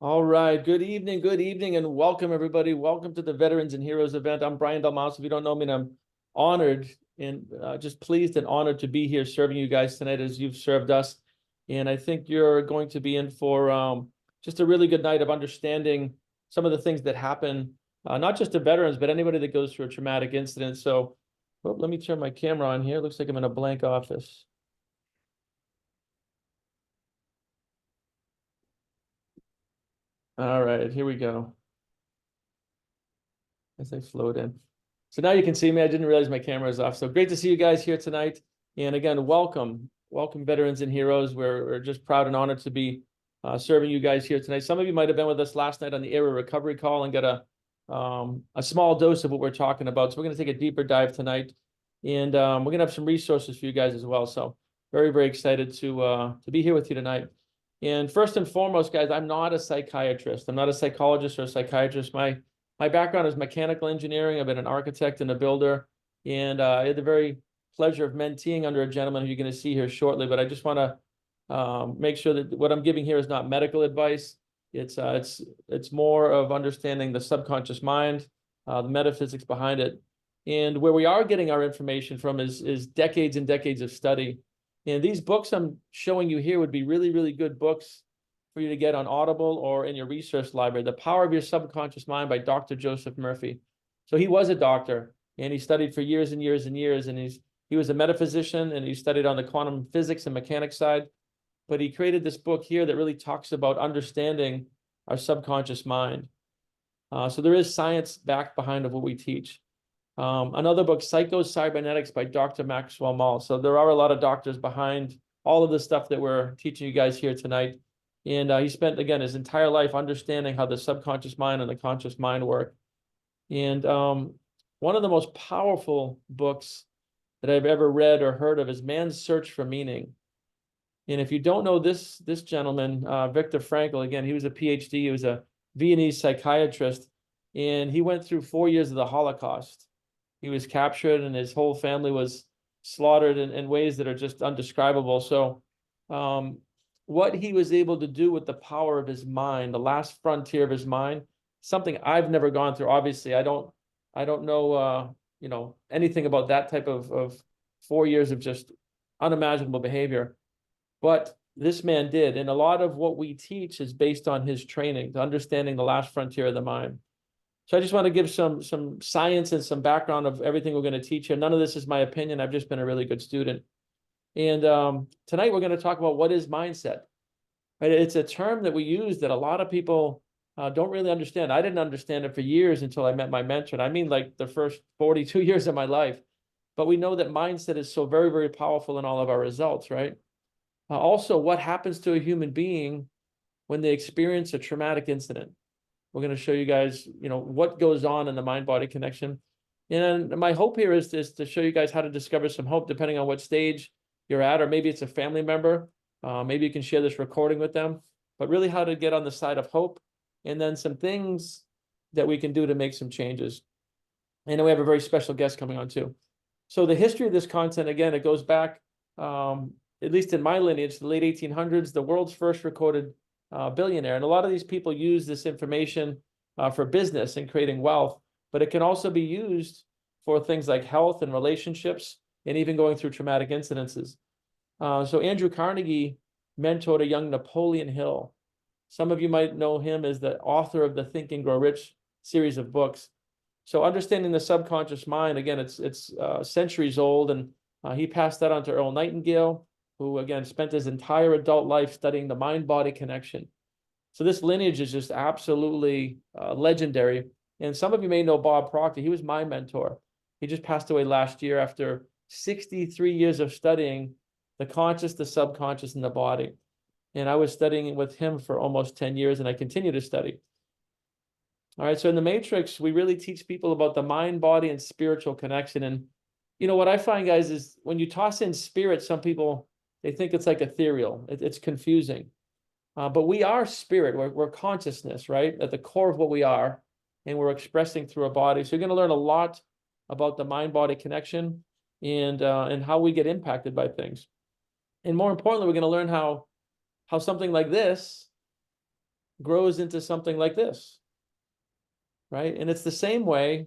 All right. Good evening, and welcome everybody. Welcome to the Veterans and Heroes event. I'm Brian Dalmas. If you don't know me, and I'm honored and just pleased and honored to be here serving you guys tonight as you've served us. And I think you're going to be in for just a really good night of understanding some of the things that happen, not just to veterans, but anybody that goes through a traumatic incident. So, let me turn my camera on here. Looks like I'm in a blank office. All right, here we go. As I float in. So now you can see me. I didn't realize my camera is off. So great to see you guys here tonight. And again, welcome veterans and heroes. We're just proud and honored to be serving you guys here tonight. Some of you might have been with us last night on the Era Recovery Call and got a small dose of what we're talking about. So we're going to take a deeper dive tonight, and we're going to have some resources for you guys as well. So very, very excited to be here with you tonight. And first and foremost, guys, I'm not a psychiatrist. I'm not a psychologist or a psychiatrist. My background is mechanical engineering. I've been an architect and a builder, and I had the very pleasure of menteeing under a gentleman who you're going to see here shortly. But I just want to make sure that what I'm giving here is not medical advice. It's more of understanding the subconscious mind, the metaphysics behind it, and where we are getting our information from is decades and decades of study. And these books I'm showing you here would be really, really good books for you to get on Audible or in your research library. The Power of Your Subconscious Mind by Dr. Joseph Murphy. So he was a doctor, and he studied for years and years and years, and he was a metaphysician, and he studied on the quantum physics and mechanics side. But he created this book here that really talks about understanding our subconscious mind. So there is science backed behind of what we teach. Another book, Psycho-Cybernetics by Dr. Maxwell Maltz. So there are a lot of doctors behind all of the stuff that we're teaching you guys here tonight. And he spent, again, his entire life understanding how the subconscious mind and the conscious mind work. And one of the most powerful books that I've ever read or heard of is Man's Search for Meaning. And if you don't know this gentleman, Viktor Frankl, again, he was a PhD. He was a Viennese psychiatrist, and he went through 4 years of the Holocaust. He was captured, and his whole family was slaughtered in ways that are just undescribable. So what he was able to do with the power of his mind, the last frontier of his mind, something I've never gone through. Obviously, I don't know anything about that type of 4 years of just unimaginable behavior. But this man did. And a lot of what we teach is based on his training, to understanding the last frontier of the mind. So I just want to give some science and some background of everything we're going to teach here. None of this is my opinion. I've just been a really good student. And tonight we're going to talk about what is mindset. Right? It's a term that we use that a lot of people don't really understand. I didn't understand it for years until I met my mentor. And I mean, like the first 42 years of my life. But we know that mindset is so very, very powerful in all of our results, right? Also, what happens to a human being when they experience a traumatic incident? We're going to show you guys, what goes on in the mind-body connection. And my hope here is to show you guys how to discover some hope, depending on what stage you're at, or maybe it's a family member. Maybe you can share this recording with them, but really how to get on the side of hope, and then some things that we can do to make some changes. And we have a very special guest coming on too. So the history of this content, again, it goes back, at least in my lineage, the late 1800s, the world's first recorded billionaire. And a lot of these people use this information for business and creating wealth, but it can also be used for things like health and relationships, and even going through traumatic incidences. So Andrew Carnegie mentored a young Napoleon Hill. Some of you might know him as the author of the Think and Grow Rich series of books. So understanding the subconscious mind, again, it's centuries old, and he passed that on to Earl Nightingale, who, again, spent his entire adult life studying the mind-body connection. So this lineage is just absolutely legendary. And some of you may know Bob Proctor. He was my mentor. He just passed away last year after 63 years of studying the conscious, the subconscious, and the body. And I was studying with him for almost 10 years, and I continue to study. All right, so in the Matrix, we really teach people about the mind, body, and spiritual connection. And what I find, guys, is when you toss in spirit, some people, they think it's like ethereal. It's confusing. But we are spirit. We're consciousness, right? At the core of what we are, and we're expressing through a body. So you're going to learn a lot about the mind-body connection and how we get impacted by things. And more importantly, we're going to learn how something like this grows into something like this, right? And it's the same way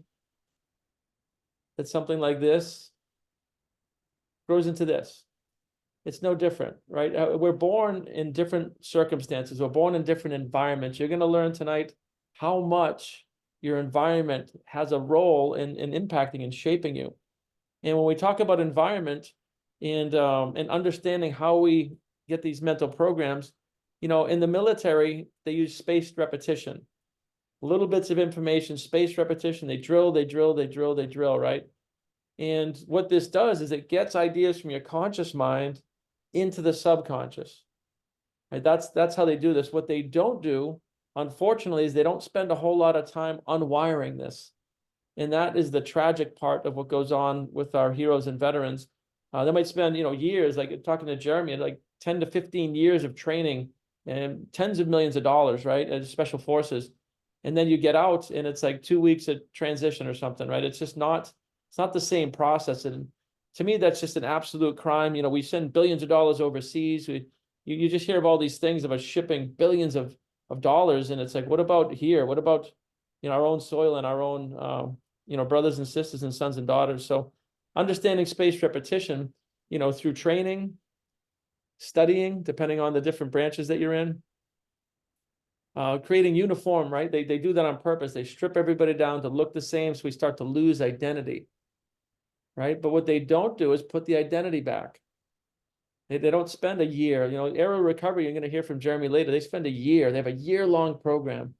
that something like this grows into this. It's no different, right? We're born in different circumstances. We're born in different environments. You're going to learn tonight how much your environment has a role in impacting and shaping you. And when we talk about environment and understanding how we get these mental programs, you know, in the military, they use spaced repetition. Little bits of information, spaced repetition. They drill, right? And what this does is it gets ideas from your conscious mind into the subconscious. Right? That's how they do this. What they don't do, unfortunately, is they don't spend a whole lot of time unwiring this. And that is the tragic part of what goes on with our heroes and veterans. They might spend, you know, years, like talking to Jeremy, like 10 to 15 years of training and tens of millions of dollars, right, as special forces. And then you get out and it's like 2 weeks of transition or something, right? It's just not, it's not the same process. And to me, that's just an absolute crime. You know, we send billions of dollars overseas. You just hear of all these things of us shipping billions of dollars. And it's like, what about here? What about, you know, our own soil and our own, you know, brothers and sisters and sons and daughters? So understanding spaced repetition, you know, through training, studying, depending on the different branches that you're in, creating uniform, right? They do that on purpose. They strip everybody down to look the same. So we start to lose identity, right? But what they don't do is put the identity back. They don't spend a year, you know, aerial recovery, you're going to hear from Jeremy later. They spend a year. They have a year-long program.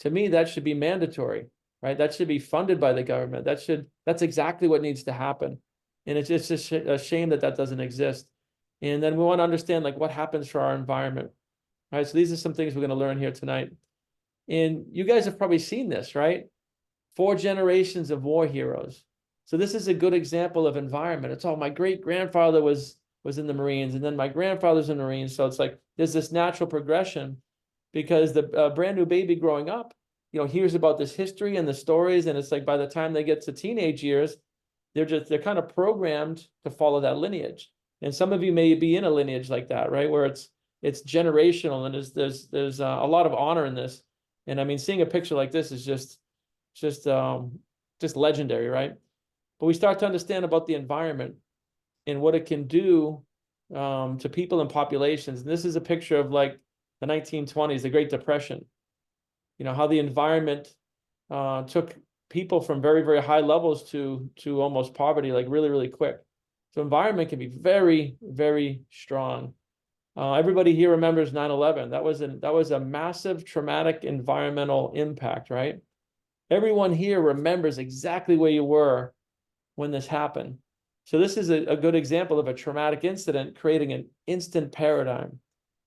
To me, that should be mandatory, right? That should be funded by the government. That's exactly what needs to happen. And it's just a shame that that doesn't exist. And then we want to understand like what happens for our environment. All right, so these are some things we're going to learn here tonight. And you guys have probably seen this, right? 4 generations of war heroes. So this is a good example of environment. It's all my great-grandfather was in the Marines, and then my grandfather's in the Marines. So it's like there's this natural progression because the brand new baby growing up, you know, hears about this history and the stories, and it's like by the time they get to teenage years, they're kind of programmed to follow that lineage. And some of you may be in a lineage like that, right? Where it's generational, and there's a lot of honor in this. And I mean, seeing a picture like this is just legendary, right? But we start to understand about the environment and what it can do to people and populations. And this is a picture of like the 1920s, the Great Depression. You know, how the environment took people from very, very high levels to almost poverty, like really, really quick. So environment can be very, very strong. Everybody here remembers 9/11. That was a massive traumatic environmental impact, right? Everyone here remembers exactly where you were when this happened. So this is a good example of a traumatic incident creating an instant paradigm.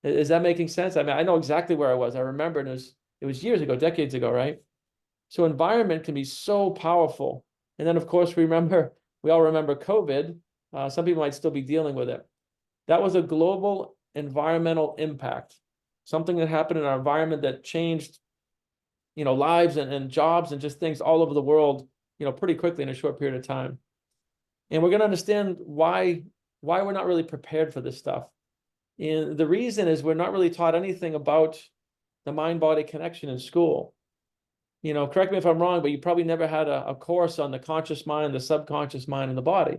Is that making sense? I mean, I know exactly where I was. I remember it was years ago, decades ago, right? So environment can be so powerful. And then, of course, we all remember COVID. Some people might still be dealing with it. That was a global environmental impact, something that happened in our environment that changed, you know, lives and jobs and just things all over the world, you know, pretty quickly in a short period of time. And we're going to understand why we're not really prepared for this stuff. And the reason is we're not really taught anything about the mind-body connection in school. You know, correct me if I'm wrong, but you probably never had a course on the conscious mind, the subconscious mind, and the body.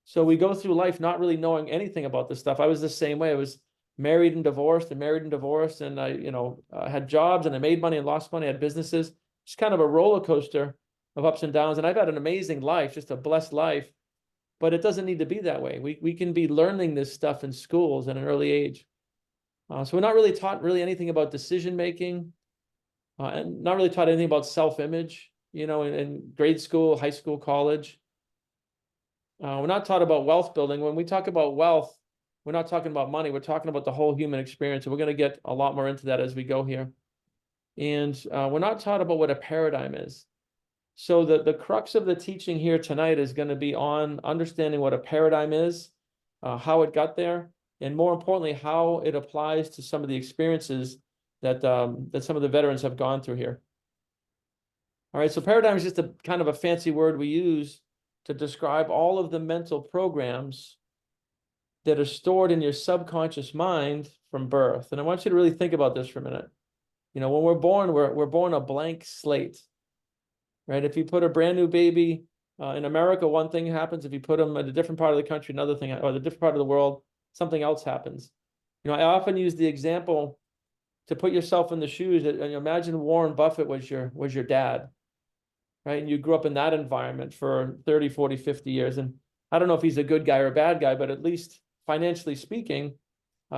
So we go through life not really knowing anything about this stuff. I was the same way. I was married and divorced, and I, you know, had jobs and I made money and lost money. I had businesses. It's kind of a roller coaster of ups and downs. And I've had an amazing life, just a blessed life. But it doesn't need to be that way. We can be learning this stuff in schools at an early age. So we're not really taught anything about decision making, and not really taught anything about self-image, you know, in grade school, high school, college. We're not taught about wealth building. When we talk about wealth, we're not talking about money. We're talking about the whole human experience. And we're going to get a lot more into that as we go here. And we're not taught about what a paradigm is. So the crux of the teaching here tonight is going to be on understanding what a paradigm is, how it got there, and more importantly, how it applies to some of the experiences that some of the veterans have gone through here. All right, so paradigm is just a kind of a fancy word we use to describe all of the mental programs that are stored in your subconscious mind from birth. And I want you to really think about this for a minute. When we're born, we're born a blank slate, right? If you put a brand new baby in America, one thing happens. If you put them in a different part of the country, another thing, or the different part of the world, something else happens. I often use the example to put yourself in the shoes. And imagine Warren Buffett was your dad, right? And you grew up in that environment for 30, 40, 50 years. And I don't know if he's a good guy or a bad guy, but at least financially speaking,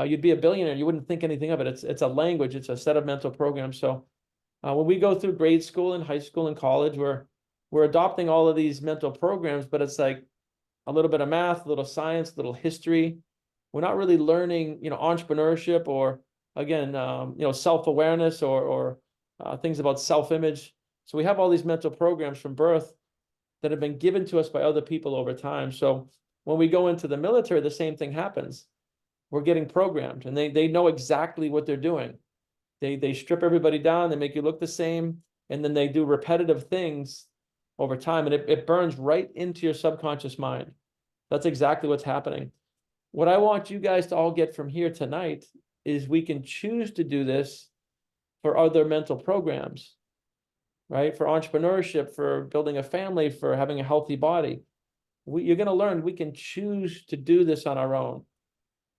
you'd be a billionaire. You wouldn't think anything of it. It's a language. It's a set of mental programs. So when we go through grade school and high school and college, we're adopting all of these mental programs, but it's like a little bit of math, a little science, a little history. We're not really learning, entrepreneurship or, again, self-awareness or things about self-image. So we have all these mental programs from birth that have been given to us by other people over time. So when we go into the military, the same thing happens. We're getting programmed, and they know exactly what they're doing. They strip everybody down, they make you look the same, and then they do repetitive things over time, and it burns right into your subconscious mind. That's exactly what's happening. What I want you guys to all get from here tonight is we can choose to do this for other mental programs, right? For entrepreneurship, for building a family, for having a healthy body. You're going to learn we can choose to do this on our own.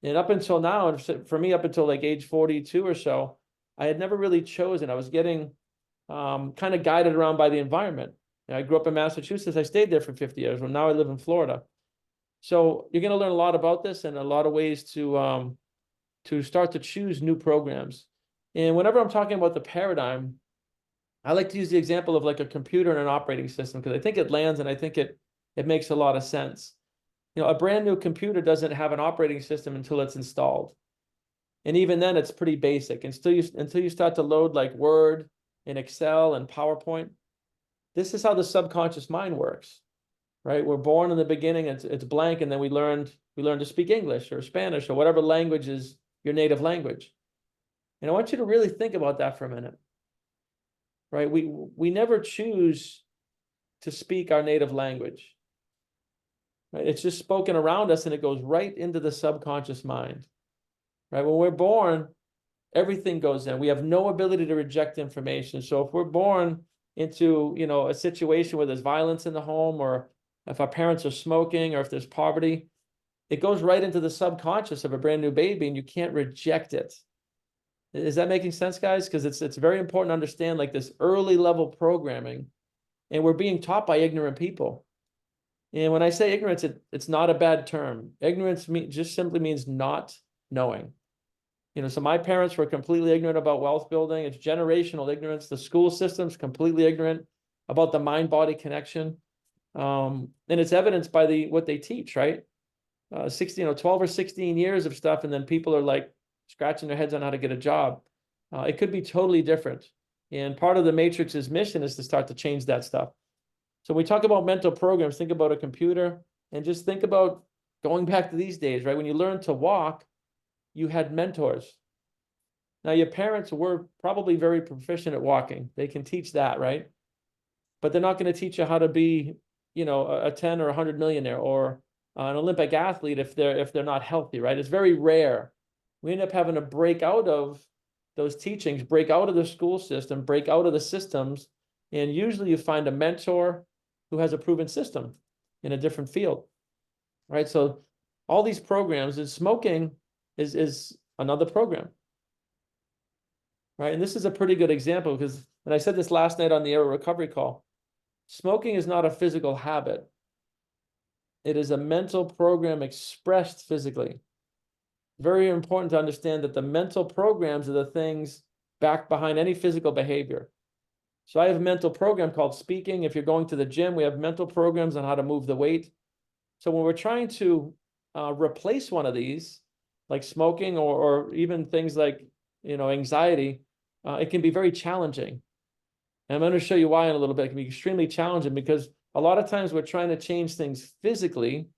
And up until now, and for me, up until like age 42 or so, I had never really chosen. I was getting kind of guided around by the environment. I grew up in Massachusetts. I stayed there for 50 years. Well, now I live in Florida. So you're going to learn a lot about this and a lot of ways to start to choose new programs. And whenever I'm talking about the paradigm, I like to use the example of like a computer and an operating system, because I think it lands and I think it makes a lot of sense. A brand new computer doesn't have an operating system until it's installed. And even then, it's pretty basic. Until you start to load like Word and Excel and PowerPoint, this is how the subconscious mind works, right? We're born in the beginning, it's blank, and then we learn to speak English or Spanish or whatever language is your native language. And I want you to really think about that for a minute, right? We never choose to speak our native language. Right? It's just spoken around us, and it goes right into the subconscious mind. Right? When we're born, everything goes in. We have no ability to reject information. So if we're born into, a situation where there's violence in the home, or if our parents are smoking, or if there's poverty, it goes right into the subconscious of a brand new baby, and you can't reject it. Is that making sense, guys? Because it's very important to understand like this early level programming, and we're being taught by ignorant people. And when I say ignorance, it's not a bad term. Ignorance just simply means not knowing. So my parents were completely ignorant about wealth building. It's generational ignorance. The school system's completely ignorant about the mind-body connection. And it's evidenced by what they teach, right? 12 or 16 years of stuff, and then people are like scratching their heads on how to get a job. It could be totally different. And part of the Matrix's mission is to start to change that stuff. So when we talk about mental programs, think about a computer, and just think about going back to these days, right? When you learned to walk, you had mentors. Now, your parents were probably very proficient at walking. They can teach that, right? But they're not going to teach you how to be, a 10 or 100 millionaire or an Olympic athlete if they're not healthy, right? It's very rare. We end up having to break out of those teachings, break out of the school system, break out of the systems, and usually you find a mentor who has a proven system in a different field, right? So all these programs, smoking is another program, right? And this is a pretty good example, because when I said this last night on the Aero Recovery call, smoking is not a physical habit. It is a mental program expressed physically. Very important to understand that the mental programs are the things back behind any physical behavior. So I have a mental program called speaking. If you're going to the gym, we have mental programs on how to move the weight. So when we're trying to replace one of these, like smoking or even things like, anxiety, it can be very challenging. And I'm going to show you why in a little bit. It can be extremely challenging because a lot of times we're trying to change things physically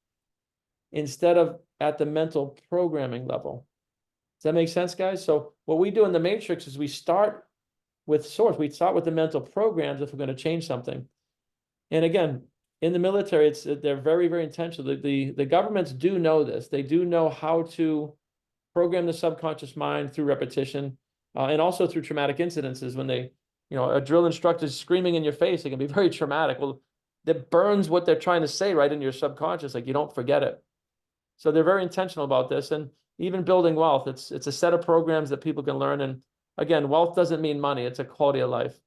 instead of at the mental programming level. Does that make sense, guys? So what we do in the Matrix is we start with source. We start with the mental programs if we're going to change something. And again, in the military, they're very, very intentional. The governments do know this. They do know how to program the subconscious mind through repetition. and also through traumatic incidences when they, a drill instructor is screaming in your face. It can be very traumatic. Well, that burns what they're trying to say right in your subconscious. Like you don't forget it. So they're very intentional about this. And even building wealth, it's a set of programs that people can learn. And again, wealth doesn't mean money. It's a quality of life.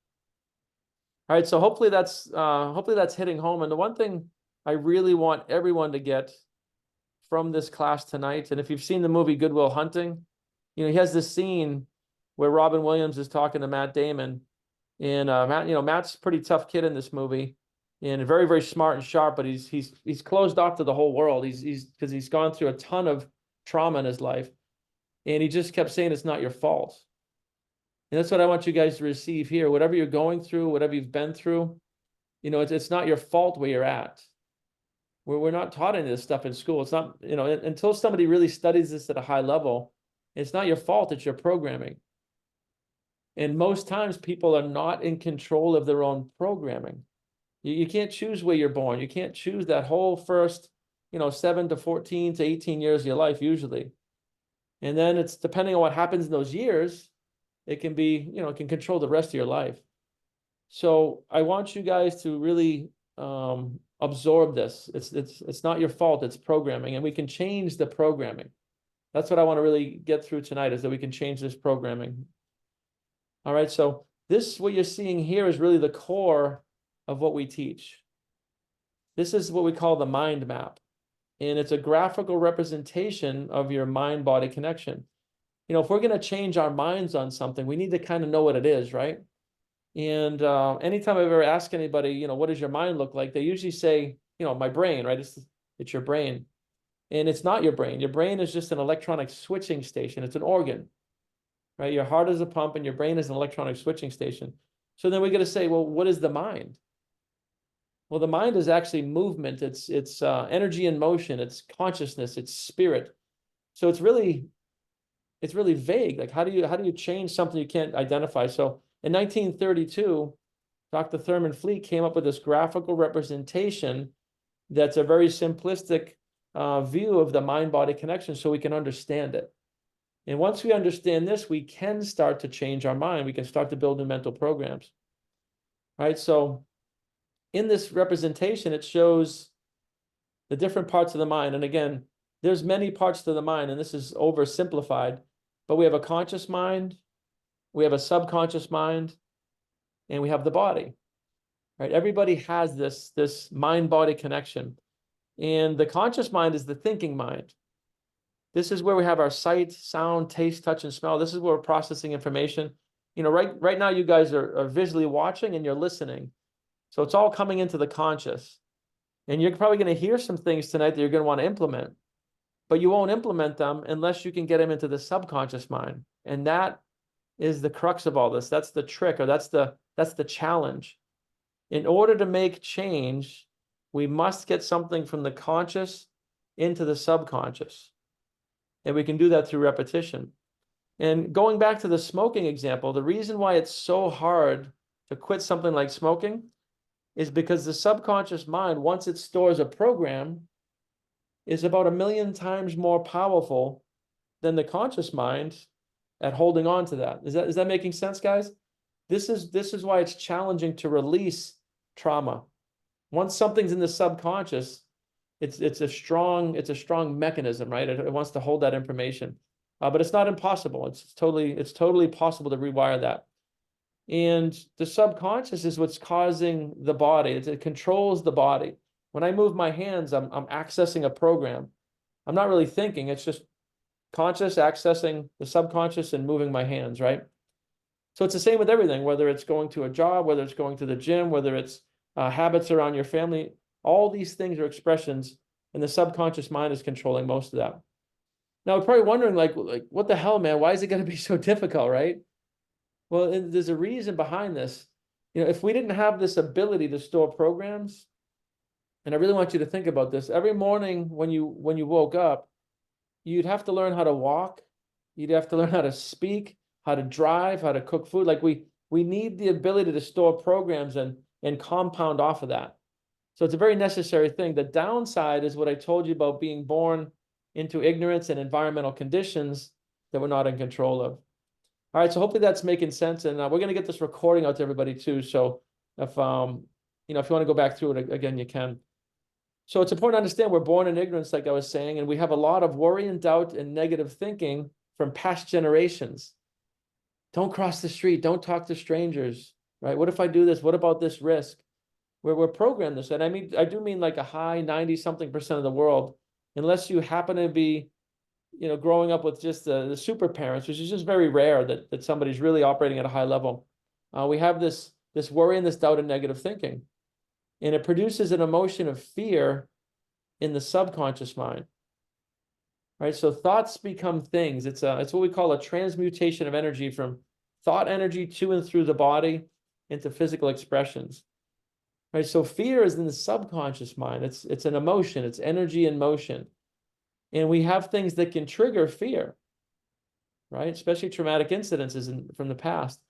All right. So hopefully that's hitting home. And the one thing I really want everyone to get from this class tonight, and if you've seen the movie Good Will Hunting, he has this scene where Robin Williams is talking to Matt Damon, and Matt's a pretty tough kid in this movie, and very, very smart and sharp, but he's closed off to the whole world. Because he's gone through a ton of trauma in his life, and he just kept saying it's not your fault. And that's what I want you guys to receive here. Whatever you're going through, whatever you've been through, it's not your fault where you're at. We're not taught any of this stuff in school. It's not, until somebody really studies this at a high level, it's not your fault, it's your programming. And most times people are not in control of their own programming. You can't choose where you're born. You can't choose that whole first, 7 to 14 to 18 years of your life usually. And then it's depending on what happens in those years, it can be, it can control the rest of your life. So I want you guys to really absorb this. It's not your fault, it's programming, and we can change the programming. That's what I want to really get through tonight, is that we can change this programming. All right, so what you're seeing here is really the core of what we teach. This is what we call the mind map, and it's a graphical representation of your mind-body connection. If we're going to change our minds on something, we need to kind of know what it is, right? And anytime I've ever asked anybody, what does your mind look like? They usually say, my brain, right? It's your brain. And it's not your brain. Your brain is just an electronic switching station. It's an organ, right? Your heart is a pump and your brain is an electronic switching station. So then we got to say, well, what is the mind? Well, the mind is actually movement. It's energy in motion. It's consciousness. It's spirit. So it's really vague. Like how do you change something you can't identify? So in 1932, Dr. Thurman Fleet came up with this graphical representation that's a very simplistic view of the mind-body connection so we can understand it. And once we understand this, we can start to change our mind. We can start to build new mental programs. Right? So in this representation, it shows the different parts of the mind. And again, there's many parts to the mind, and this is oversimplified, but we have a conscious mind, we have a subconscious mind, and we have the body, right? Everybody has this mind-body connection. And the conscious mind is the thinking mind. This is where we have our sight, sound, taste, touch, and smell. This is where we're processing information. Right now you guys are visually watching and you're listening. So it's all coming into the conscious. And you're probably going to hear some things tonight that you're going to want to implement, but you won't implement them unless you can get them into the subconscious mind. And that is the crux of all this. That's the trick, or that's the challenge. In order to make change, we must get something from the conscious into the subconscious. And we can do that through repetition. And going back to the smoking example, the reason why it's so hard to quit something like smoking is because the subconscious mind, once it stores a program, is about 1 million times more powerful than the conscious mind at holding on to that. Is that making sense, guys? This is why it's challenging to release trauma. Once something's in the subconscious, it's a strong mechanism, right? It wants to hold that information, but it's not impossible. It's totally possible to rewire that. And the subconscious is what's causing the body. It controls the body. When I move my hands, I'm accessing a program. I'm not really thinking. It's just conscious accessing the subconscious and moving my hands, right? So it's the same with everything, whether it's going to a job, whether it's going to the gym, whether it's habits around your family. All these things are expressions, and the subconscious mind is controlling most of that. Now, we're probably wondering, like what the hell, man? Why is it going to be so difficult, right? Well, there's a reason behind this. If we didn't have this ability to store programs, and I really want you to think about this, every morning when you woke up, you'd have to learn how to walk, you'd have to learn how to speak, how to drive, how to cook food. Like we need the ability to store programs and compound off of that. So it's a very necessary thing. The downside is what I told you about being born into ignorance and environmental conditions that we're not in control of. All right, so hopefully that's making sense, and we're gonna get this recording out to everybody too. So if you know, if you want to go back through it again, you can. So it's important to understand we're born in ignorance, like I was saying, and we have a lot of worry and doubt and negative thinking from past generations. Don't cross the street. Don't talk to strangers, right? What if I do this? What about this risk? We're programmed this. And I mean, I do mean like a high 90-something% of the world, unless you happen to be, you know, growing up with just the super parents, which is just very rare that somebody's really operating at a high level. We have this worry and this doubt and negative thinking. And it produces an emotion of fear in the subconscious mind. Right? So thoughts become things. It's what we call a transmutation of energy from thought energy to and through the body into physical expressions. Right? So fear is in the subconscious mind. It's an emotion, it's energy in motion. And we have things that can trigger fear, right? Especially traumatic incidences from the past.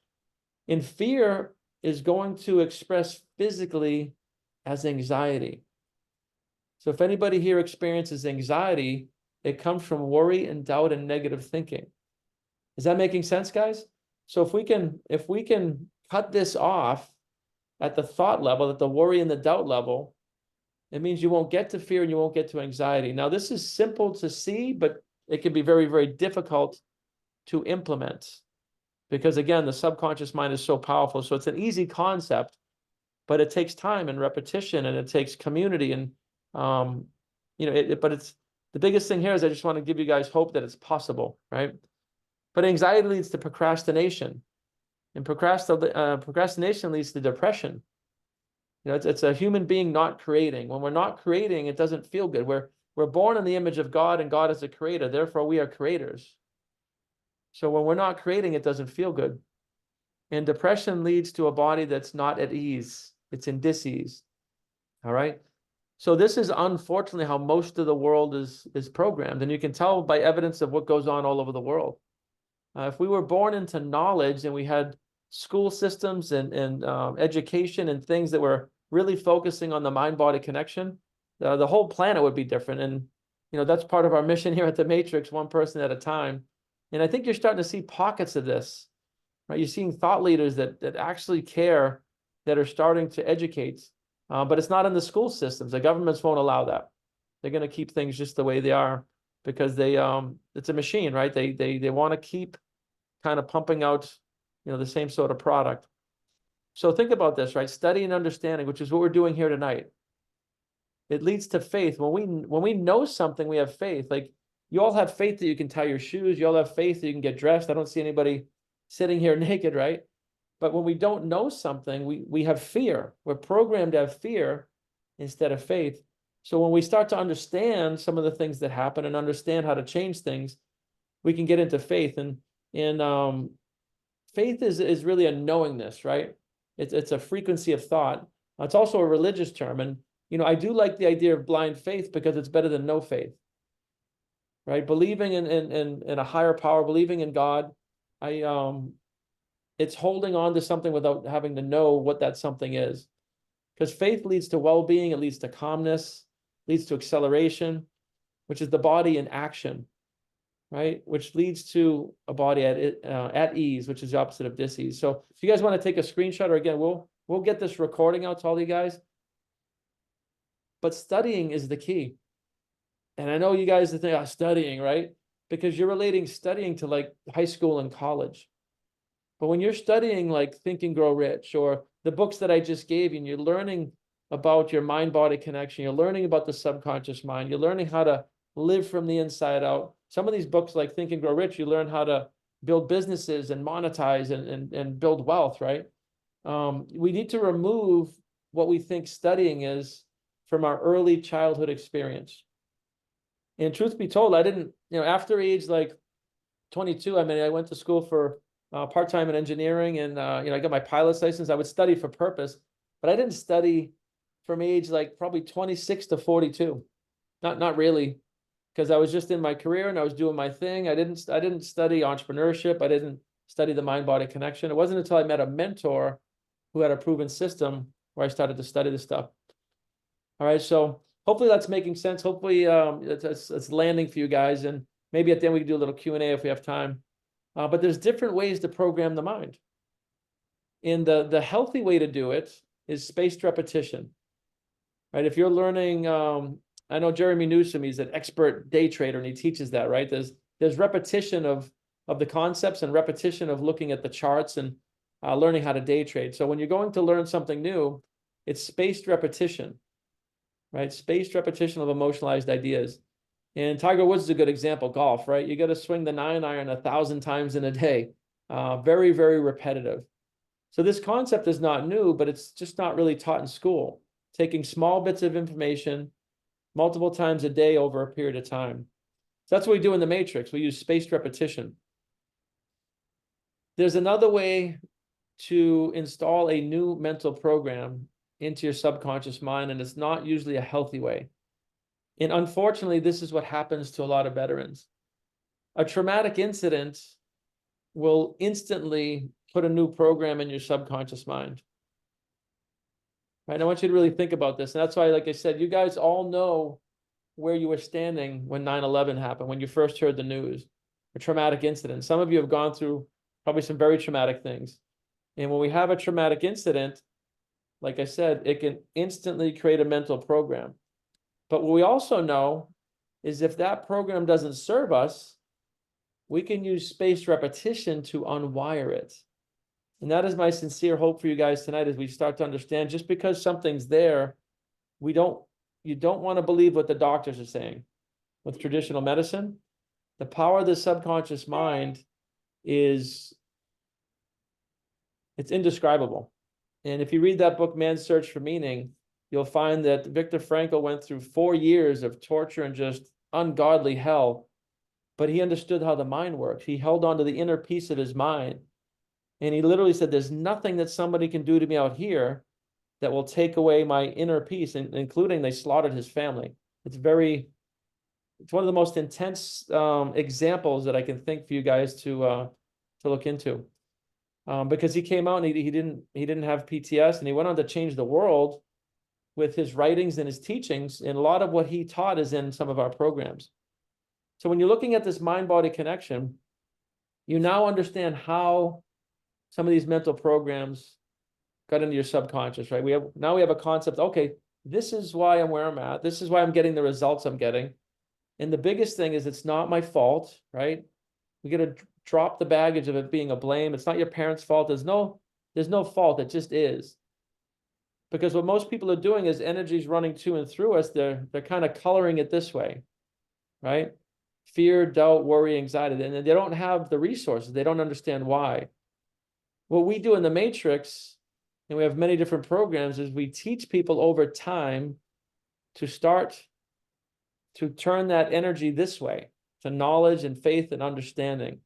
And fear is going to express physically as anxiety. So if anybody here experiences anxiety, it comes from worry and doubt and negative thinking. Is that making sense, guys? So if we can cut this off at the thought level, at the worry and the doubt level, it means you won't get to fear and you won't get to anxiety. Now, this is simple to see, but it can be very, very difficult to implement because, again, the subconscious mind is so powerful. So it's an easy concept, but it takes time and repetition, and it takes community. And, you know, but it's the biggest thing here is I just want to give you guys hope that it's possible, right? But anxiety leads to procrastination, and procrastination leads to depression. You know, it's a human being not creating. When we're not creating, it doesn't feel good. We're born in the image of God, and God is a creator. Therefore, we are creators. So when we're not creating, it doesn't feel good. And depression leads to a body that's not at ease. It's in dis-ease. All right. So this is unfortunately how most of the world is programmed. And you can tell by evidence of what goes on all over the world. If we were born into knowledge and we had school systems and education and things that were really focusing on the mind-body connection, the whole planet would be different. And, you know, that's part of our mission here at the Matrix, one person at a time. And I think you're starting to see pockets of this, right? You're seeing thought leaders that actually care, that are starting to educate, but it's not in the school systems. The governments won't allow that. They're going to keep things just the way they are because it's a machine, right? They want to keep kind of pumping out, you know, the same sort of product. So think about this, right? Study and understanding, which is what we're doing here tonight. It leads to faith. When we know something, we have faith. Like you all have faith that you can tie your shoes. You all have faith that you can get dressed. I don't see anybody sitting here naked, right? But when we don't know something, we have fear. We're programmed to have fear instead of faith. So when we start to understand some of the things that happen and understand how to change things, we can get into faith. And faith is really a knowingness, right? It's a frequency of thought. It's also a religious term. And, you know, I do like the idea of blind faith because it's better than no faith, right? Believing in a higher power, believing in God, it's holding on to something without having to know what that something is. Because faith leads to well-being, it leads to calmness, leads to acceleration, which is the body in action, right? Which leads to a body at ease, which is the opposite of dis-ease. So if you guys want to take a screenshot, or again, we'll get this recording out to all you guys. But studying is the key. And I know you guys think, studying, right? Because you're relating studying to like high school and college. But when you're studying like Think and Grow Rich or the books that I just gave you, and you're learning about your mind-body connection, you're learning about the subconscious mind, you're learning how to live from the inside out. Some of these books like Think and Grow Rich, you learn how to build businesses and monetize and build wealth, right? We need to remove what we think studying is from our early childhood experience. And truth be told, I didn't, you know, after age like 22, I mean, I went to school for part-time in engineering, and you know, I got my pilot's license. I would study for purpose, but I didn't study from age like probably 26 to 42. Not really, because I was just in my career and I was doing my thing. I didn't study entrepreneurship. I didn't study the mind-body connection. It wasn't until I met a mentor who had a proven system where I started to study this stuff. All right, so hopefully that's making sense. Hopefully it's landing for you guys, and maybe at the end we can do a little Q&A if we have time. But there's different ways to program the mind. And the healthy way to do it is spaced repetition, right? If you're learning, I know Jeremy Newsom, he's an expert day trader, and he teaches that, right? There's repetition of the concepts and repetition of looking at the charts and learning how to day trade. So when you're going to learn something new, it's spaced repetition, right? Spaced repetition of emotionalized ideas. And Tiger Woods is a good example, golf, right? You got to swing the 9-iron 1,000 times in a day. Very, very repetitive. So this concept is not new, but it's just not really taught in school. Taking small bits of information multiple times a day over a period of time. So that's what we do in the Matrix. We use spaced repetition. There's another way to install a new mental program into your subconscious mind, and it's not usually a healthy way. And unfortunately, this is what happens to a lot of veterans. A traumatic incident will instantly put a new program in your subconscious mind. Right? I want you to really think about this. And that's why, like I said, you guys all know where you were standing when 9/11 happened, when you first heard the news, a traumatic incident. Some of you have gone through probably some very traumatic things. And when we have a traumatic incident, like I said, it can instantly create a mental program. But what we also know is if that program doesn't serve us, we can use spaced repetition to unwire it. And that is my sincere hope for you guys tonight as we start to understand just because something's there, you don't want to believe what the doctors are saying. With traditional medicine, the power of the subconscious mind it's indescribable. And if you read that book, Man's Search for Meaning, you'll find that Viktor Frankl went through 4 years of torture and just ungodly hell, but he understood how the mind works. He held on to the inner peace of his mind. And he literally said, there's nothing that somebody can do to me out here that will take away my inner peace, including they slaughtered his family. It's one of the most intense examples that I can think for you guys to look into. Because he came out and he didn't have PTS, and he went on to change the world with his writings and his teachings. And a lot of what he taught is in some of our programs. So when you're looking at this mind-body connection, you now understand how some of these mental programs got into your subconscious, right? We have a concept. Okay, this is why I'm where I'm at. This is why I'm getting the results I'm getting. And the biggest thing is it's not my fault, right? We got to drop the baggage of it being a blame. It's not your parents' fault. There's no fault. It just is. Because what most people are doing is energy's running to and through us. They're kind of coloring it this way, right? Fear, doubt, worry, anxiety. And they don't have the resources. They don't understand why. What we do in the Matrix, and we have many different programs, is we teach people over time to start to turn that energy this way, to knowledge and faith and understanding.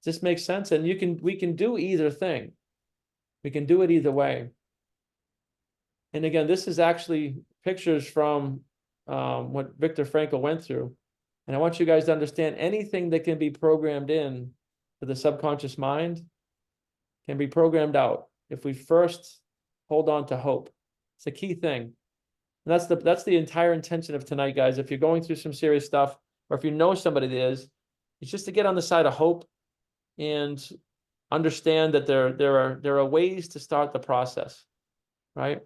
This makes sense. And we can do either thing. We can do it either way. And again, this is actually pictures from what Viktor Frankl went through. And I want you guys to understand anything that can be programmed in to the subconscious mind can be programmed out if we first hold on to hope. It's a key thing. And that's the entire intention of tonight, guys. If you're going through some serious stuff, or if you know somebody that is, it's just to get on the side of hope and understand that there are ways to start the process, right?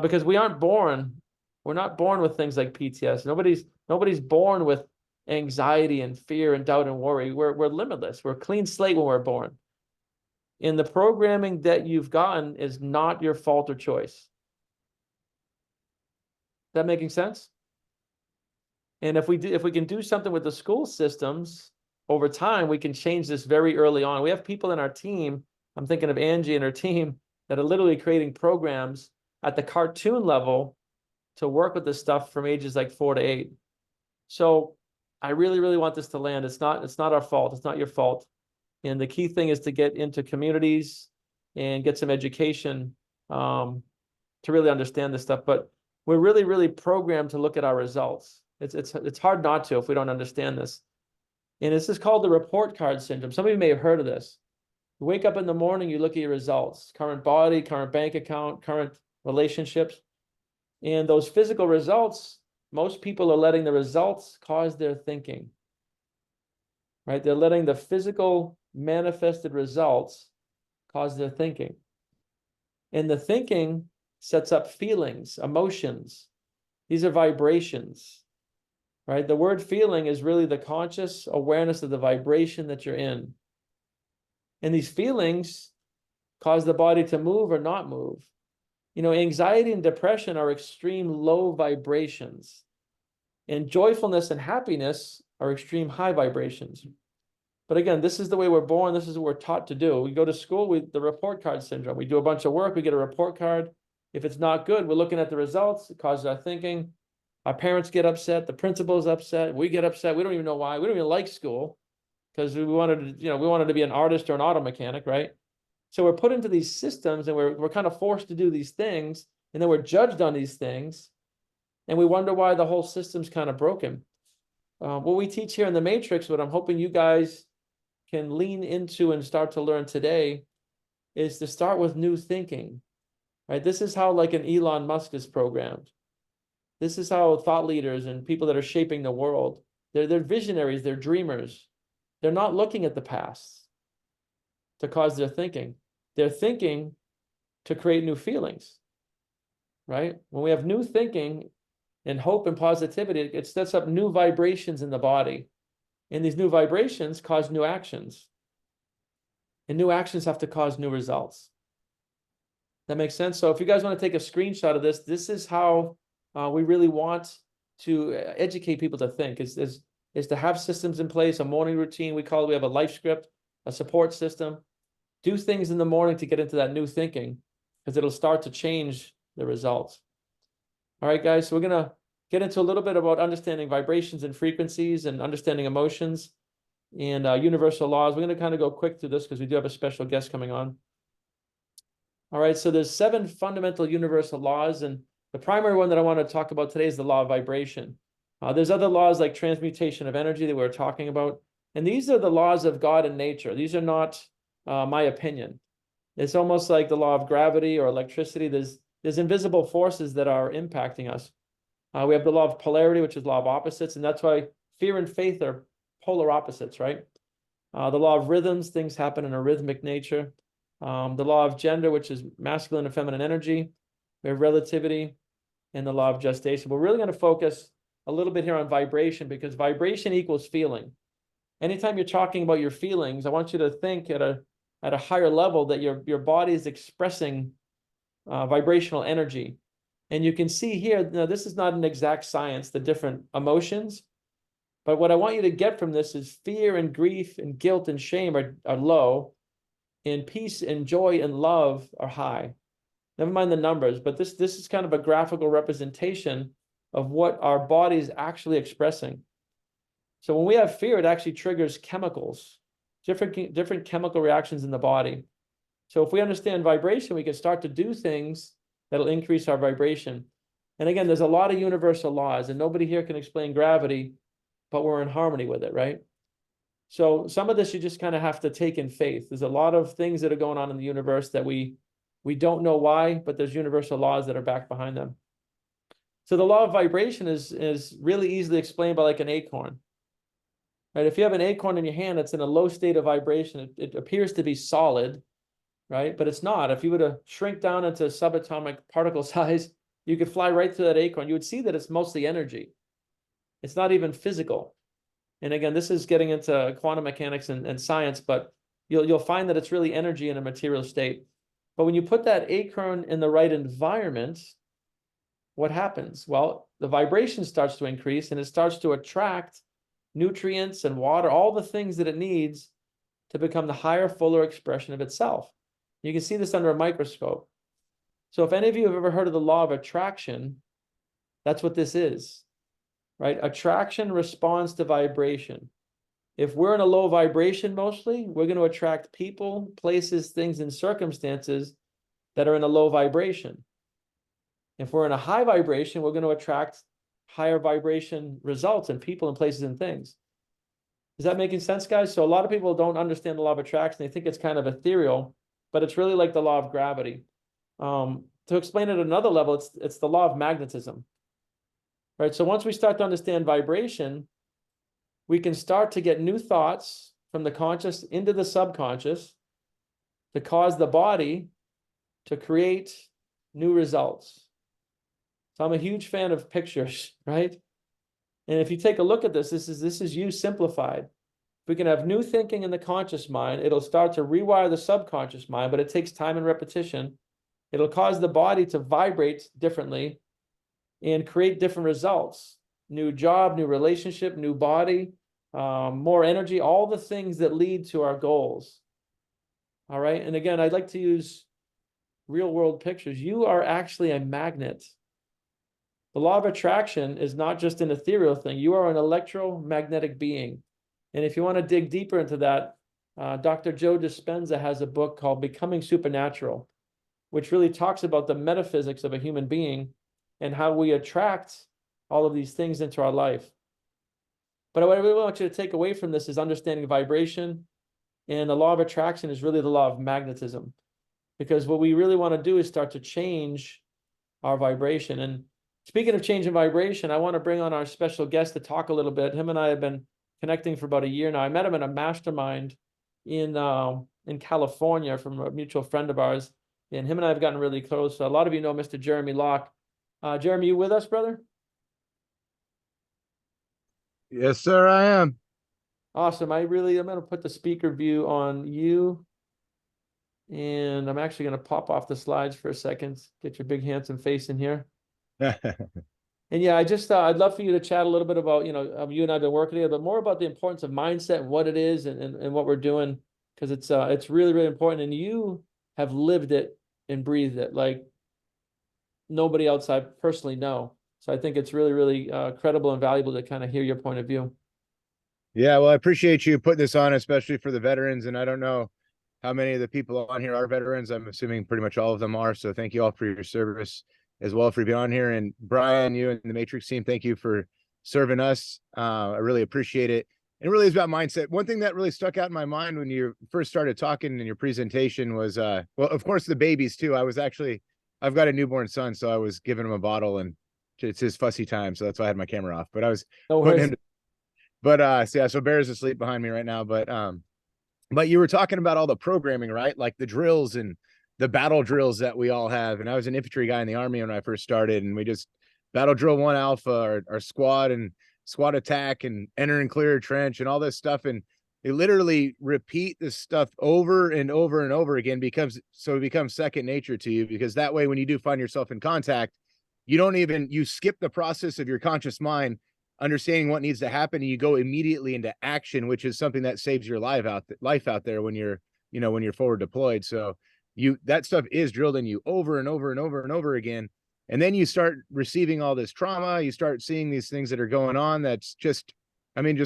Because we're not born with things like PTS. Nobody's born with anxiety and fear and doubt and worry. We're limitless. We're a clean slate when we're born. And the programming that you've gotten is not your fault or choice. That making sense? And if we can do something with the school systems over time, we can change this very early on. We have people in our team, I'm thinking of Angie and her team, that are literally creating programs at the cartoon level to work with this stuff from ages like 4 to 8. So I really, really want this to land. It's not our fault. It's not your fault. And the key thing is to get into communities and get some education to really understand this stuff. But we're really, really programmed to look at our results. It's hard not to if we don't understand this. And this is called the report card syndrome. Some of you may have heard of this. You wake up in the morning, you look at your results, current body, current bank account, current relationships. And those physical results, most people are letting the results cause their thinking. right? They're letting the physical manifested results cause their thinking. And the thinking sets up feelings, emotions. These are vibrations, right? The word feeling is really the conscious awareness of the vibration that you're in. And these feelings cause the body to move or not move. You know, anxiety and depression are extreme low vibrations, and joyfulness and happiness are extreme high vibrations. But again, this is the way we're born. This is what we're taught to do. We go to school with the report card syndrome. We do a bunch of work, we get a report card. If it's not good, we're looking at the results. It causes our thinking. Our parents get upset. The principal's upset. We get upset. We don't even know why. We don't even like school because we wanted to be an artist or an auto mechanic, right? So we're put into these systems and we're kind of forced to do these things, and then we're judged on these things, and we wonder why the whole system's kind of broken. What we teach here in the Matrix, what I'm hoping you guys can lean into and start to learn today, is to start with new thinking, right? This is how like an Elon Musk is programmed. This is how thought leaders and people that are shaping the world, they're visionaries, they're dreamers. They're not looking at the past to cause their thinking. They're thinking to create new feelings, right? When we have new thinking and hope and positivity, it sets up new vibrations in the body. And these new vibrations cause new actions. And new actions have to cause new results. That makes sense? So if you guys want to take a screenshot of this, this is how we really want to educate people to think, is to have systems in place, a morning routine. We have a life script, a support system. Do things in the morning to get into that new thinking, because it'll start to change the results. All right, guys, so we're going to get into a little bit about understanding vibrations and frequencies and understanding emotions and universal laws. We're going to kind of go quick through this because we do have a special guest coming on. All right, so there's 7 fundamental universal laws, and the primary one that I want to talk about today is the law of vibration. There's other laws like transmutation of energy that we were talking about, and these are the laws of God and nature. These are not my opinion. It's almost like the law of gravity or electricity. There's invisible forces that are impacting us. We have the law of polarity, which is law of opposites, and that's why fear and faith are polar opposites, right? The law of rhythms, things happen in a rhythmic nature. The law of gender, which is masculine and feminine energy. We have relativity and the law of gestation. We're really going to focus a little bit here on vibration, because vibration equals feeling. Anytime you're talking about your feelings, I want you to think at a higher level that your body is expressing vibrational energy. And you can see here, this is not an exact science, the different emotions. But what I want you to get from this is fear and grief and guilt and shame are low, and peace and joy and love are high. Never mind the numbers, but this is kind of a graphical representation of what our body is actually expressing. So when we have fear, it actually triggers chemicals, different chemical reactions in the body. So if we understand vibration, we can start to do things that'll increase our vibration. And again, there's a lot of universal laws, and nobody here can explain gravity, but we're in harmony with it, right? So some of this you just kind of have to take in faith. There's a lot of things that are going on in the universe that we don't know why, but there's universal laws that are back behind them. So the law of vibration is really easily explained by like an acorn, right? If you have an acorn in your hand that's in a low state of vibration, it appears to be solid, right? But it's not. If you were to shrink down into subatomic particle size, you could fly right through that acorn. You would see that it's mostly energy. It's not even physical. And again, this is getting into quantum mechanics and science, but you'll find that it's really energy in a material state. But when you put that acorn in the right environment, what happens? Well, the vibration starts to increase, and it starts to attract nutrients and water, all the things that it needs to become the higher, fuller expression of itself. You can see this under a microscope. So if any of you have ever heard of the law of attraction, that's what this is, right? Attraction responds to vibration. If we're in a low vibration mostly, we're going to attract people, places, things, and circumstances that are in a low vibration. If we're in a high vibration, we're going to attract higher vibration results and people and places and things. Is that making sense, guys? So a lot of people don't understand the law of attraction. They think it's kind of ethereal, but it's really like the law of gravity. To explain it at another level, it's the law of magnetism, right? So once we start to understand vibration, we can start to get new thoughts from the conscious into the subconscious to cause the body to create new results. So I'm a huge fan of pictures, right? And if you take a look at this, this is you simplified. If we can have new thinking in the conscious mind, it'll start to rewire the subconscious mind, but it takes time and repetition. It'll cause the body to vibrate differently and create different results. New job, new relationship, new body, more energy, all the things that lead to our goals. All right. And again, I'd like to use real world pictures. You are actually a magnet. The law of attraction is not just an ethereal thing. You are an electromagnetic being. And if you want to dig deeper into that, Dr. Joe Dispenza has a book called Becoming Supernatural, which really talks about the metaphysics of a human being and how we attract all of these things into our life. But what I really want you to take away from this is understanding vibration. And the law of attraction is really the law of magnetism. Because what we really want to do is start to change our vibration. And speaking of changing vibration, I want to bring on our special guest to talk a little bit. Him and I have been connecting for about a year now. I met him in a mastermind in California from a mutual friend of ours. And him and I have gotten really close. So a lot of you know Mr. Jeremy Locke. Jeremy, you with us, brother? Yes, sir, I am. Awesome. I'm going to put the speaker view on you. And I'm actually going to pop off the slides for a second. Get your big handsome face in here. And yeah, I'd love for you to chat a little bit about, you and I have been working together, but more about the importance of mindset and what it is and what we're doing, because it's really, really important. And you have lived it and breathed it like nobody else I personally know. So I think it's really, really credible and valuable to kind of hear your point of view. Yeah, well, I appreciate you putting this on, especially for the veterans. And I don't know how many of the people on here are veterans. I'm assuming pretty much all of them are. So thank you all for your service as well for being on here. And Brian, you and the Matrix team, thank you for serving us. I really appreciate it. And it really is about mindset. One thing that really stuck out in my mind when you first started talking in your presentation was, well, of course, the babies too. I've got a newborn son, so I was giving him a bottle and it's his fussy time. So that's why I had my camera off, but I was putting him to, but so yeah, so Bear's asleep behind me right now, but you were talking about all the programming, right? Like the drills and the battle drills that we all have. And I was an infantry guy in the Army when I first started, and we just battle drill 1 alpha, our squad and squad attack and enter and clear a trench and all this stuff. And they literally repeat this stuff over and over and over again so it becomes second nature to you, because that way, when you do find yourself in contact, you skip the process of your conscious mind, understanding what needs to happen, and you go immediately into action, which is something that saves your life out there when you're forward deployed. So that stuff is drilled in you over and over and over and over again. And then you start receiving all this trauma. You start seeing these things that are going on. That's just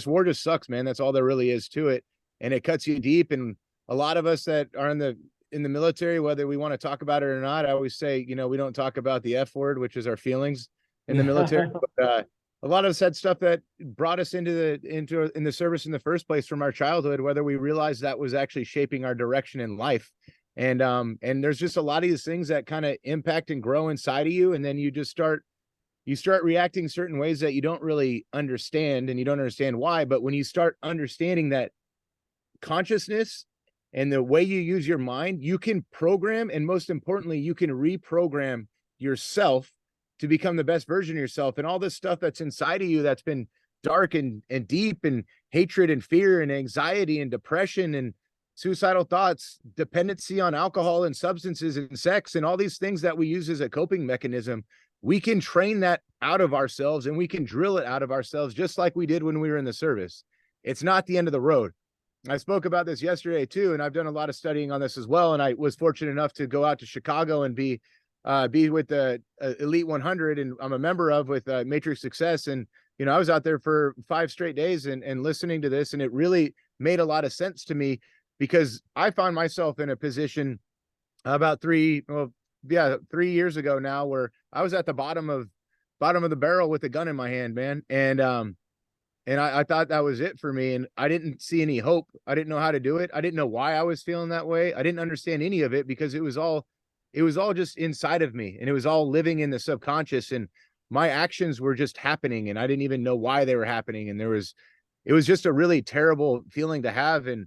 war just sucks, man. That's all there really is to it. And it cuts you deep. And a lot of us that are in the military, whether we want to talk about it or not, I always say, we don't talk about the F word, which is our feelings in the military. But, a lot of us had stuff that brought us into the service in the first place from our childhood, whether we realized that was actually shaping our direction in life. And there's just a lot of these things that kind of impact and grow inside of you. And then you start reacting certain ways that you don't really understand, and you don't understand why. But when you start understanding that consciousness and the way you use your mind, you can program, and most importantly, you can reprogram yourself to become the best version of yourself. And all this stuff that's inside of you that's been dark and deep, and hatred and fear and anxiety and depression and suicidal thoughts, dependency on alcohol and substances and sex and all these things that we use as a coping mechanism, we can train that out of ourselves, and we can drill it out of ourselves, just like we did when we were in the service. It's not the end of the road. I spoke about this yesterday too, and I've done a lot of studying on this as well. And I was fortunate enough to go out to Chicago and be with the Elite 100, and I'm a member of with Matrix Success. And, I was out there for 5 straight days and listening to this, and it really made a lot of sense to me, because I found myself in a position about 3 years ago now, where I was at the bottom of the barrel with a gun in my hand, man. And I thought that was it for me. And I didn't see any hope. I didn't know how to do it. I didn't know why I was feeling that way. I didn't understand any of it, because it was all just inside of me, and it was all living in the subconscious, and my actions were just happening, and I didn't even know why they were happening. And there was it was just a really terrible feeling to have. And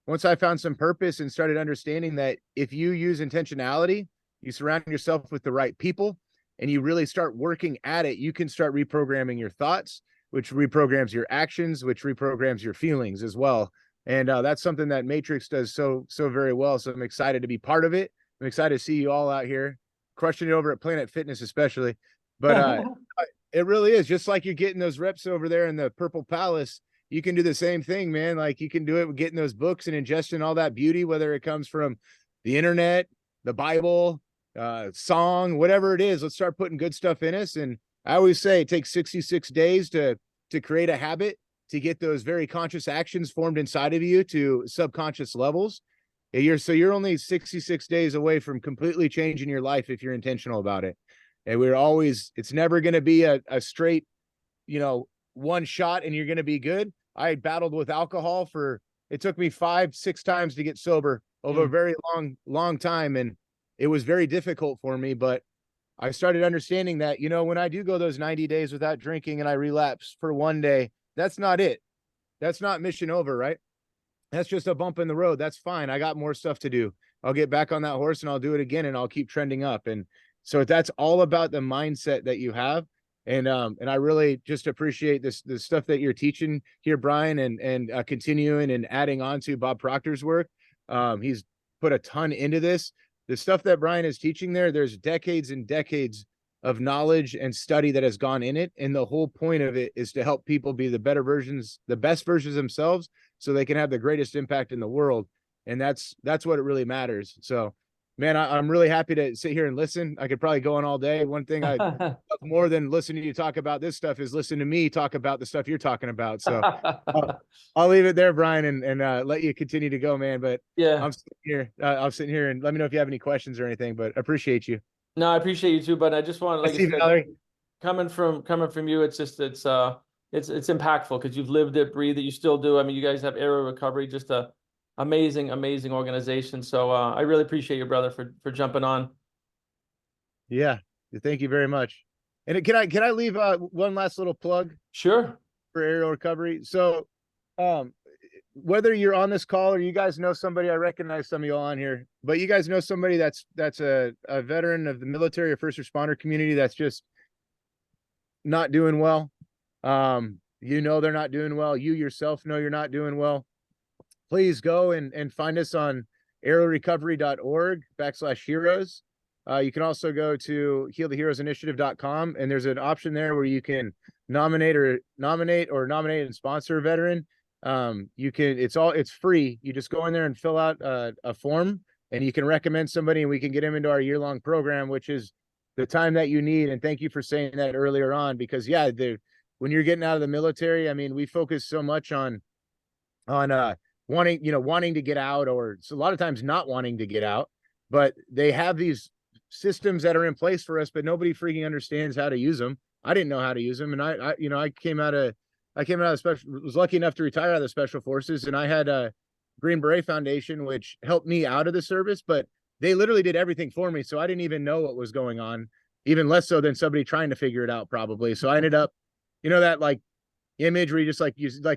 once I found some purpose and started understanding that if you use intentionality, you surround yourself with the right people, and you really start working at it, you can start reprogramming your thoughts, which reprograms your actions, which reprograms your feelings as well. And that's something that Matrix does so very well. So I'm excited to be part of it. I'm excited to see you all out here crushing it over at Planet Fitness, especially. But it really is just like you're getting those reps over there in the Purple Palace. You can do the same thing, man. Like you can do it with getting those books and ingesting all that beauty, whether it comes from the internet, the Bible, song, whatever it is. Let's start putting good stuff in us. And I always say it takes 66 days to create a habit, to get those very conscious actions formed inside of you to subconscious levels. You're only 66 days away from completely changing your life if you're intentional about it. And it's never going to be a straight, one shot and you're going to be good. I battled with alcohol it took me 5-6 times to get sober over a very long time. And it was very difficult for me, but I started understanding that, when I do go those 90 days without drinking and I relapse for one day, that's not it. That's not mission over, right? That's just a bump in the road. That's fine. I got more stuff to do. I'll get back on that horse and I'll do it again and I'll keep trending up. And so that's all about the mindset that you have. And I really just appreciate the stuff that you're teaching here, Brian, and continuing and adding on to Bob Proctor's work. He's put a ton into this. The stuff that Brian is teaching there's decades and decades of knowledge and study that has gone in it. And the whole point of it is to help people be the best versions of themselves so they can have the greatest impact in the world. And that's what it really matters. So, man, I'm really happy to sit here and listen. I could probably go on all day. One thing I love more than listening to you talk about this stuff is listen to me talk about the stuff you're talking about. So I'll leave it there, Brian, and let you continue to go, man. But Yeah. I'm sitting here and let me know if you have any questions or anything, but appreciate you. No, I appreciate you too, but I just want, like I said, Valerie. coming from you, it's impactful because you've lived it, breathed it, you still do. I mean, you guys have Aero Recovery, just a amazing organization. So I really appreciate you, brother, for jumping on. Yeah, thank you very much. And can I leave one last little plug? Sure. For Aerial Recovery. So whether you're on this call or you guys know somebody, I recognize some of you all on here, but you guys know somebody that's a veteran of the military or first responder community that's just not doing well. They're not doing well. You yourself know you're not doing well. Please go and find us on aerorecovery.org/heroes. You can also go to healtheheroesinitiative.com, and there's an option there where you can nominate and sponsor a veteran. It's free. You just go in there and fill out a form, and you can recommend somebody, and we can get them into our year-long program, which is the time that you need. And thank you for saying that earlier on, because when you're getting out of the military, I mean, we focus so much on wanting to get out, or a lot of times not wanting to get out, but they have these systems that are in place for us, but nobody freaking understands how to use them. I didn't know how to use them. And I came out of was lucky enough to retire out of the special forces. And I had a Green Beret Foundation, which helped me out of the service, but they literally did everything for me. So I didn't even know what was going on, even less so than somebody trying to figure it out probably. So I ended up, that like image where you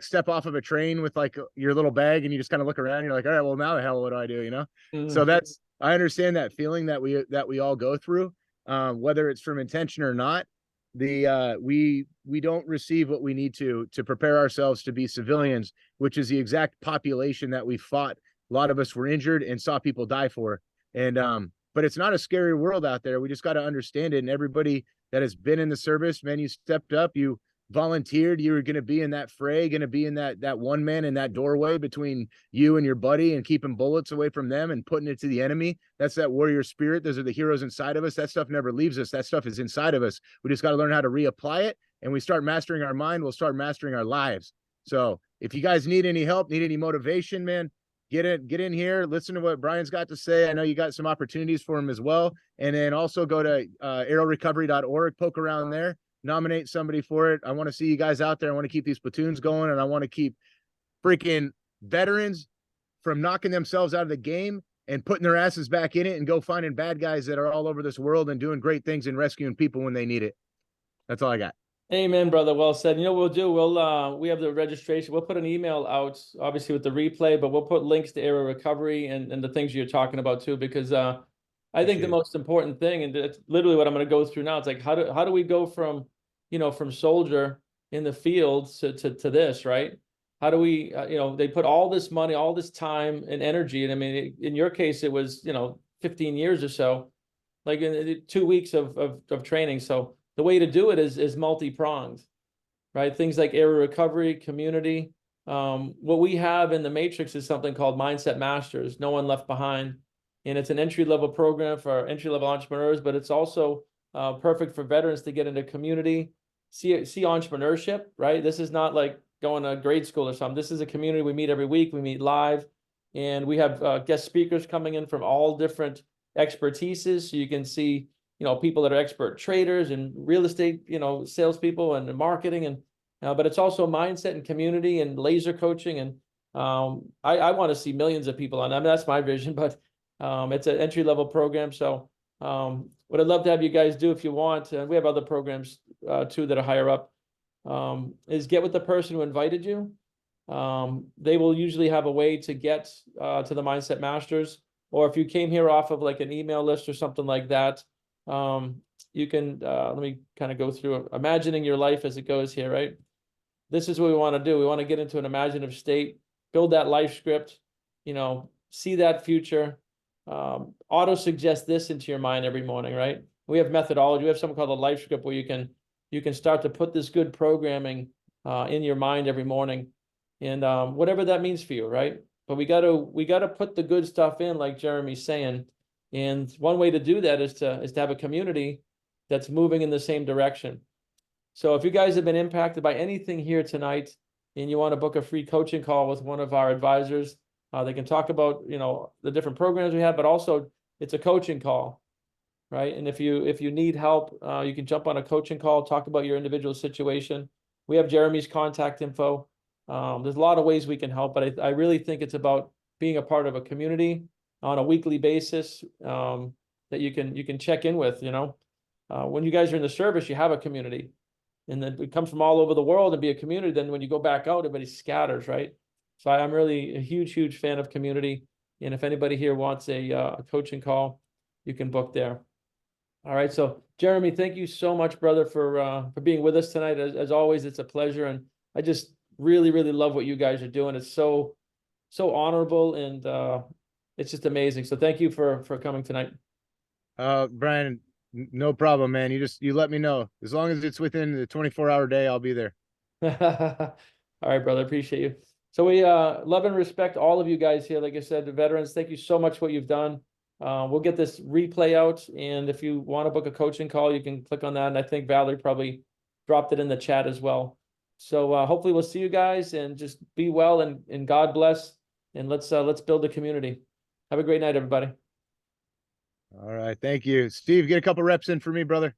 step off of a train with like your little bag and you just kind of look around. You're like, all right, well now the hell, what do I do? Mm-hmm. So I understand that feeling that we all go through, whether it's from intention or not. We don't receive what we need to prepare ourselves to be civilians, which is the exact population that we fought. A lot of us were injured and saw people die for. And but it's not a scary world out there. We just got to understand it. And everybody that has been in the service, man, you stepped up, you volunteered, you were going to be in that fray, going to be in that one man in that doorway between you and your buddy, and keeping bullets away from them and putting it to the enemy. That's that warrior spirit. Those are the heroes inside of us. That stuff never leaves us. That stuff is inside of us. We just got to learn how to reapply it. And we start mastering our mind, we'll start mastering our lives. So if you guys need any help, need any motivation, man, get in here, listen to what Brian's got to say. I know you got some opportunities for him as well. And then also go to aerorecovery.org, poke around there, nominate somebody for it. I want to see you guys out there. I want to keep these platoons going, and I want to keep freaking veterans from knocking themselves out of the game and putting their asses back in it, and go finding bad guys that are all over this world and doing great things and rescuing people when they need it. That's all I got. Amen, brother. Well said. You know what we'll do? We have the registration. We'll put an email out, obviously with the replay, but we'll put links to area recovery and the things you're talking about too, because I think the Appreciate it. most important thing, and it's literally what I'm going to go through now. It's like how do we go from, from soldier in the field to this, right? How do we, they put all this money, all this time and energy, and I mean, in your case, it was 15 years or so, like in 2 weeks of training. So the way to do it is multi-pronged, right? Things like area recovery, community. What we have in the matrix is something called Mindset Masters, No One Left Behind. And it's an entry-level program for entry-level entrepreneurs, but it's also perfect for veterans to get into community, see entrepreneurship, right? This is not like going to grade school or something. This is a community we meet every week. We meet live, and we have guest speakers coming in from all different expertises. So you can see, people that are expert traders and real estate, salespeople and marketing, and but it's also mindset and community and laser coaching. And I want to see millions of people on. I mean, that's my vision, but it's an entry level program. So what I'd love to have you guys do if you want, and we have other programs too that are higher up, is get with the person who invited you. They will usually have a way to get to the Mindset Masters, or if you came here off of like an email list or something like that, you can, let me kind of go through imagining your life as it goes here, right? This is what we want to do. We want to get into an imaginative state, build that life script, see that future, auto suggest this into your mind every morning, right? We have methodology. We have something called a life script where you can start to put this good programming in your mind every morning, and whatever that means for you, right? But we got to put the good stuff in, like Jeremy's saying. And one way to do that is to have a community that's moving in the same direction. So if you guys have been impacted by anything here tonight and you want to book a free coaching call with one of our advisors, they can talk about, the different programs we have, but also it's a coaching call, right? And if you need help, you can jump on a coaching call, talk about your individual situation. We have Jeremy's contact info. There's a lot of ways we can help, but I really think it's about being a part of a community on a weekly basis, that you can check in with. When you guys are in the service, you have a community, and then it comes from all over the world and be a community. Then when you go back out, everybody scatters, right? So I'm really a huge fan of community. And if anybody here wants a coaching call, you can book there. All right. So Jeremy, thank you so much, brother, for being with us tonight. As always, it's a pleasure. And I just really love what you guys are doing. It's so honorable, and it's just amazing. So thank you for coming tonight. Brian, no problem, man. You let me know. As long as it's within the 24-hour day, I'll be there. All right, brother. Appreciate you. So we love and respect all of you guys here. Like I said, the veterans, thank you so much for what you've done. We'll get this replay out, and if you want to book a coaching call, you can click on that. And I think Valerie probably dropped it in the chat as well. So hopefully we'll see you guys, and just be well, and God bless, and let's build a community. Have a great night, everybody. All right. Thank you. Steve, get a couple reps in for me, brother.